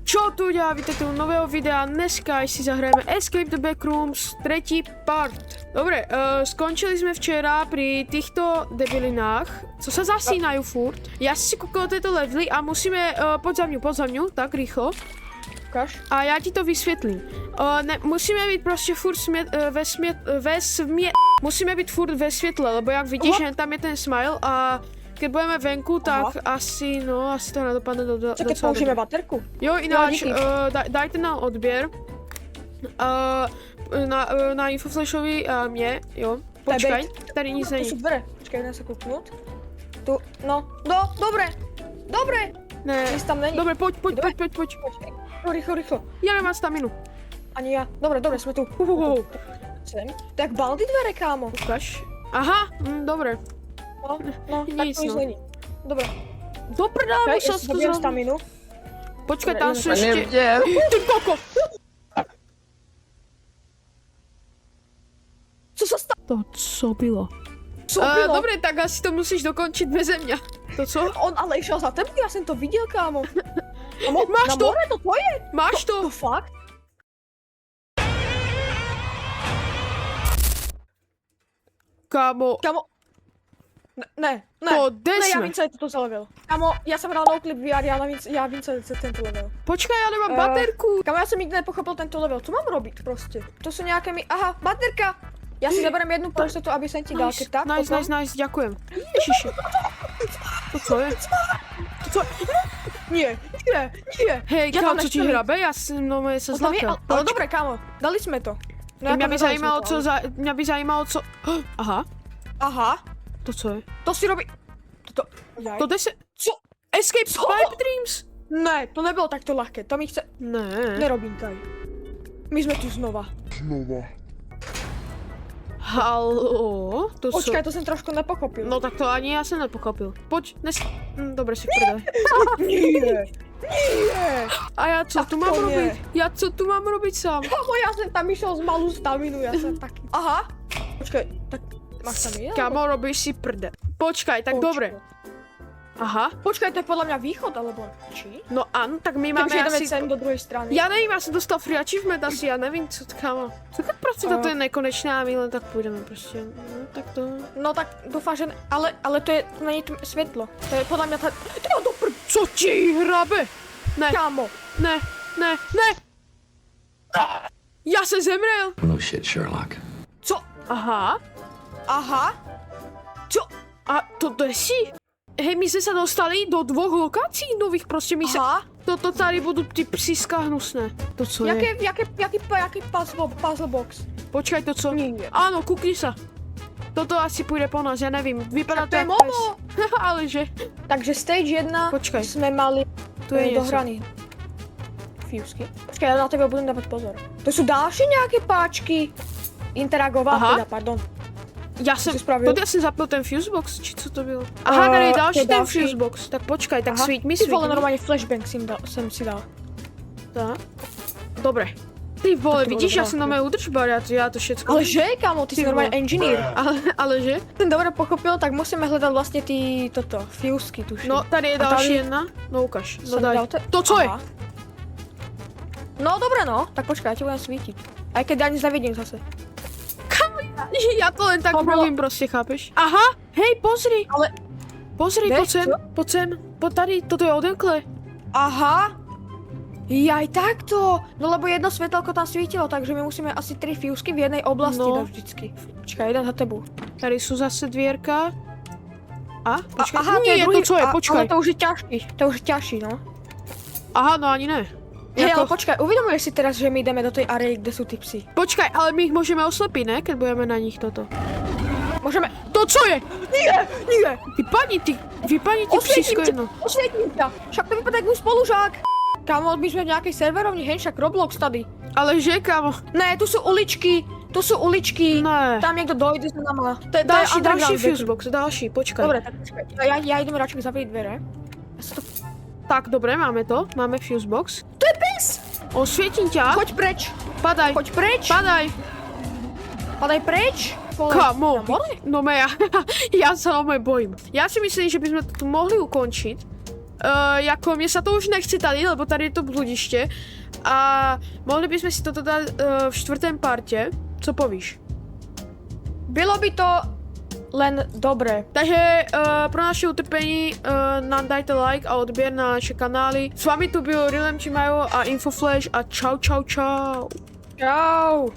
Čo tu dělá, vítejte u nového videa, dneska si zahrajeme Escape the Backrooms, třetí part. Dobre, skončili jsme včera pri týchto debilinách, co se zasínají furt. Já si koukal tyto levely a musíme, poď za mňu, tak rýchlo. Ukáž. A já ti to vysvětlím. Musíme být prostě furt musíme být furt ve světle, lebo jak vidíš, že tam je ten smile a keď budeme venku, tak asi to nedopadne docela. Co, keď použijeme baterku? Jo, ináč, dajte nám odběr. Na Infoflashovi a mě, jo. Počkaj, tady nic není. To sú dvere. Počkaj, jdem sa kouknout. Tu, dobre. Ne, Nic tam není. dobre, poď. Rýchlo. Já nemám staminu. Ani ja. Dobre, sme tu. Sem. To jak baldy dvere, kámo. Ukaž. Aha, dobre. No, tak Nic, to nic no. není. Dobre. Dobre, musel si to zabijem zrobiť. staminu. Počkaj, Dobre, tam idem sú tam. ešte... Neviděl. Ty koko! Co sa stalo? To co bylo? Co bylo? Dobre, tak asi to musíš dokončit beze mňa. To co? On ale išiel za tebou, ja som to videl, kámo. Máš to? Na more to tvoje? Máš to? To fakt? Kámo, Kámo. Ne. to Ne, kde ja sme? vím, co je toto za level. Kámo, ja som hral NoClip VR, ja vím, co je tento level. Počkaj, ja nemám baterku. Kámo, ja som nikdy nepochopil tento level, co mám robiť proste? To sú nejaké Aha, baterka! Ja si zaberiem jednu prostetu, aby som ti dal, keď tak, potom... Nice, ďakujem. Ježiši. To co je? To co? Nie. Hej, Ja kámo, tam co ti nechcem hrabe? Ja som sa On tam je, zlakal. ale dobre, kámo, dali sme to. No, Mňa ako by nedali zajímalo, sme to, ale- mňa by zajímalo, co... Aha, Aha, to co je? to si robí... Toto... Jaj. To jde se... Co? Escape Co? Pipe Dreams? Ne, to nebylo takto ľahké, to mi chce... Ne. Nerobím taj. My sme tu znova. Halo? To Počkaj, co? to som trošku nepochopil. No tak to ani ja som nepochopil. Poď, dobre si prdaj. Nie. A ja co tu mám to nie. robiť? Ja co tu mám robiť sám? Kámo, ja som tam išiel z malú staminu, ja som taký... Aha. Počkaj, tak máš tam jeden? Kámo, robíš si prde. Počkaj, tak dobre. Aha. Počkaj, to je podľa mňa východ, alebo či? No áno, tak my máme Takže ideme asi... sem do druhej strany. Já nevím, já jsem dostal free achievement asi, já nevím, co kámo. Tak prostě toto je nekonečné a my len tak půjdeme prostě. No, tak to... No tak dúfam, že... Ale to je... To není tu svetlo. To je podľa mňa tá... Ty do prd... Co ti hrabe? Ne, Kámo. ne. Já jsem zemřel. No shit, Sherlock. Co? Aha. Co? A to je si? Hej, my jsme se dostali do 2 lokací nových, prostě my se... Aha. To tady budou ty psíska hnusné. To co je? Jaký puzzle box? Počkaj, to co? Nie. Ano, kukni se. Toto asi půjde po nás, já nevím. Vypadá Však to to je jak Momo. pes. Ale že? Takže stage 1 Počkaj. sme mali Tu je něco. dohraný. Fusky. Počkaj, ja na tebe budem dávať pozor. To sú ďalšie nejaké páčky. Interagovať, Aha. teda, pardon. Já jsem, jsi spravil? já jsem zapl ten fusebox, či co to bylo? Aha, tady je další to je ten další. fusebox, tak počkaj, tak Aha. svíť mi. Ty vole, normálne flashbang som si dal. Tak. Dobre. Ty vole, Tak to vidíš, bylo já jsem na mé údržba, já to všetko. Ale že, kámo, ty si Ty normálne vole. engineer. Ale že? Ten dobre pochopil, tak musíme hľadať vlastne fusky, tuším. No, tady je A další tady- jedna. No ukaž, no Som daj. dal To co je? Aha. No dobre no, tak počkaj, ja ti budem svítiť. Aj keď ja nic nevidím zase. Já to len tak To bylo- mluvím prostě, chápeš? Aha, hej, pozri. Ale- Pozri, Kde? pojď sem, pojď tady, toto je odemkle. Aha! Jaj takto! No lebo jedno svetelko tam svítilo, takže my musíme asi 3 fusky v jednej oblasti No. dať vždycky. Počkaj, jeden za tebu. Tady jsou zase dvierka. A, počkaj, Aha, nie, to co je, počkaj. Ale to už je ťažší, no. Aha, no ani ne. Hej, Jako- ale počkaj, uvedomuješ si teraz, že my ideme do tej areji, kde sú tí psi. Počkaj, ale my ich můžeme oslepit, ne? Keď budeme na nich toto. Môžeme... To co je? Nie! Vypadni ty psísko jedno. Osvietím ťa! Však to vypadá jak môj spolužák! Kámo, my sme v nejakej serverovni, hej, však Roblox tady. Ale že, kámo? Ne, tu sú uličky, Ne. Tam niekto dojde za nama. To je Další underground fusebox, další, počkaj. Dobre, tak počkaj. Ja idem radšej zavrieť dvere. Ja sa to... Tak, dobré, máme to. Máme fusebox. To je pes! Osvietím ťa. Choď preč! Padaj. Choď preč! Padaj. Padaj preč! Vole, Kamo. na more? No já se o bojím. Já si myslím, že bychom to tu mohli ukončit. jako mně se to už nechce tady, lebo tady je to bludiště. A mohli bychom si toto dát v čtvrtém partě. Co povíš? Bylo by to len dobré. Takže pro naše utrpení nám dajte like a odběr na naše kanály. S vámi tu byl Rilem Chimayo a Infoflash a čau čau čau. Čau.